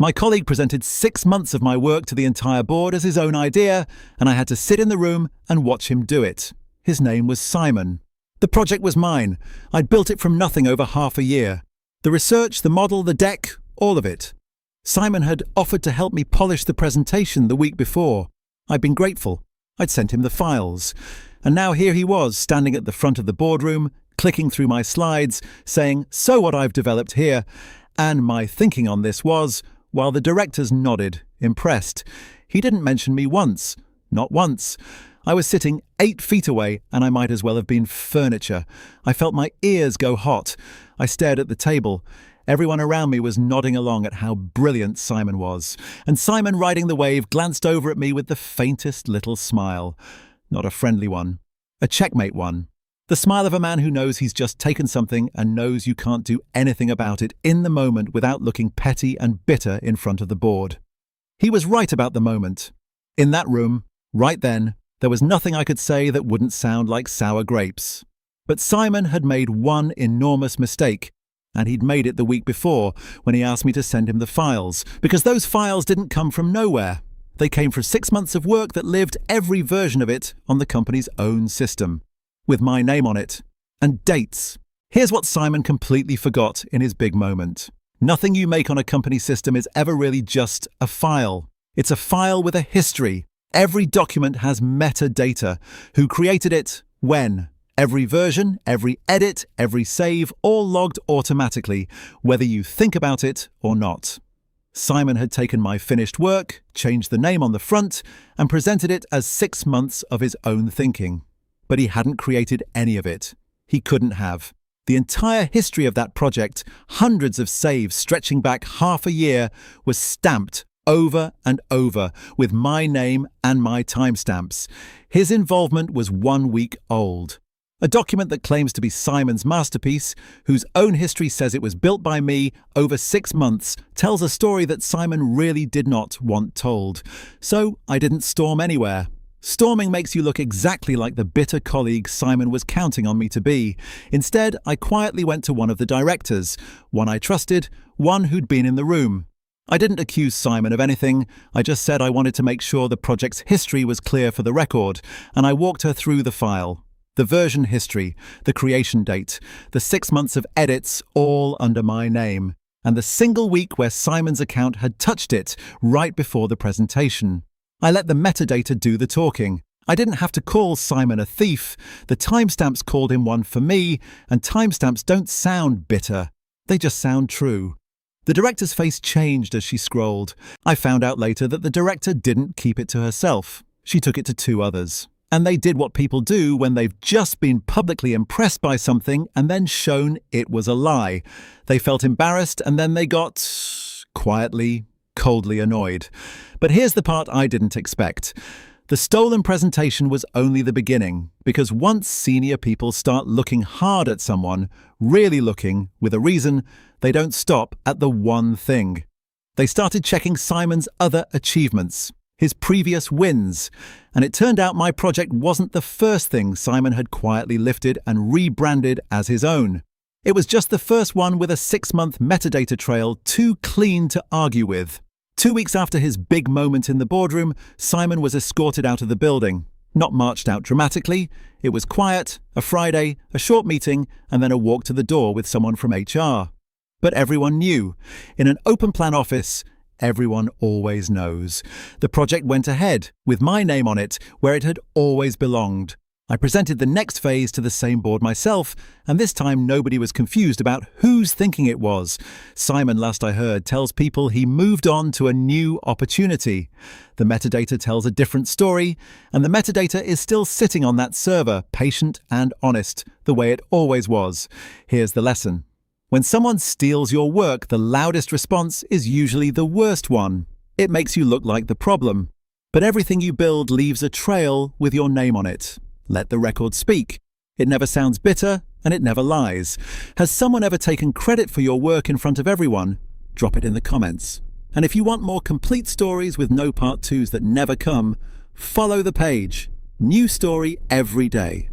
My colleague presented 6 months of my work to the entire board as his own idea, and I had to sit in the room and watch him do it. His name was Simon. The project was mine. I'd built it from nothing over half a year. The research, the model, the deck, all of it. Simon had offered to help me polish the presentation the week before. I'd been grateful. I'd sent him the files. And now here he was, standing at the front of the boardroom, clicking through my slides, saying, "So what I've developed here." And my thinking on this was, while the directors nodded, impressed. He didn't mention me once. Not once. I was sitting 8 feet away, and I might as well have been furniture. I felt my ears go hot. I stared at the table. Everyone around me was nodding along at how brilliant Simon was. And Simon, riding the wave, glanced over at me with the faintest little smile. Not a friendly one. A checkmate one. The smile of a man who knows he's just taken something and knows you can't do anything about it in the moment without looking petty and bitter in front of the board. He was right about the moment. In that room, right then, there was nothing I could say that wouldn't sound like sour grapes. But Simon had made one enormous mistake, and he'd made it the week before when he asked me to send him the files, because those files didn't come from nowhere. They came from 6 months of work that lived every version of it on the company's own system, with my name on it, and dates. Here's what Simon completely forgot in his big moment. Nothing you make on a company system is ever really just a file. It's a file with a history. Every document has metadata. Who created it? When? Every version, every edit, every save, all logged automatically, whether you think about it or not. Simon had taken my finished work, changed the name on the front, and presented it as 6 months of his own thinking. But he hadn't created any of it. He couldn't have. The entire history of that project, hundreds of saves stretching back half a year, was stamped over and over with my name and my timestamps. His involvement was 1 week old. A document that claims to be Simon's masterpiece, whose own history says it was built by me over 6 months, tells a story that Simon really did not want told. So I didn't storm anywhere. Storming makes you look exactly like the bitter colleague Simon was counting on me to be. Instead, I quietly went to one of the directors, one I trusted, one who'd been in the room. I didn't accuse Simon of anything. I just said I wanted to make sure the project's history was clear for the record, and I walked her through the file. The version history, the creation date, the 6 months of edits, all under my name, and the single week where Simon's account had touched it right before the presentation. I let the metadata do the talking. I didn't have to call Simon a thief. The timestamps called him one for me, and timestamps don't sound bitter. They just sound true. The director's face changed as she scrolled. I found out later that the director didn't keep it to herself. She took it to 2 others. And they did what people do when they've just been publicly impressed by something and then shown it was a lie. They felt embarrassed and then they got quietly, coldly annoyed. But here's the part I didn't expect. The stolen presentation was only the beginning, because once senior people start looking hard at someone, really looking, with a reason, they don't stop at the one thing. They started checking Simon's other achievements, his previous wins, and it turned out my project wasn't the first thing Simon had quietly lifted and rebranded as his own. It was just the first one with a 6-month metadata trail too clean to argue with. 2 weeks after his big moment in the boardroom, Simon was escorted out of the building. Not marched out dramatically. It was quiet, a Friday, a short meeting, and then a walk to the door with someone from HR. But everyone knew. In an open-plan office, everyone always knows. The project went ahead, with my name on it, where it had always belonged. I presented the next phase to the same board myself, and this time nobody was confused about whose thinking it was. Simon, last I heard, tells people he moved on to a new opportunity. The metadata tells a different story, and the metadata is still sitting on that server, patient and honest, the way it always was. Here's the lesson. When someone steals your work, the loudest response is usually the worst one. It makes you look like the problem. But everything you build leaves a trail with your name on it. Let the record speak. It never sounds bitter, and it never lies. Has someone ever taken credit for your work in front of everyone? Drop it in the comments. And if you want more complete stories with no part 2s that never come, follow the page. New story every day.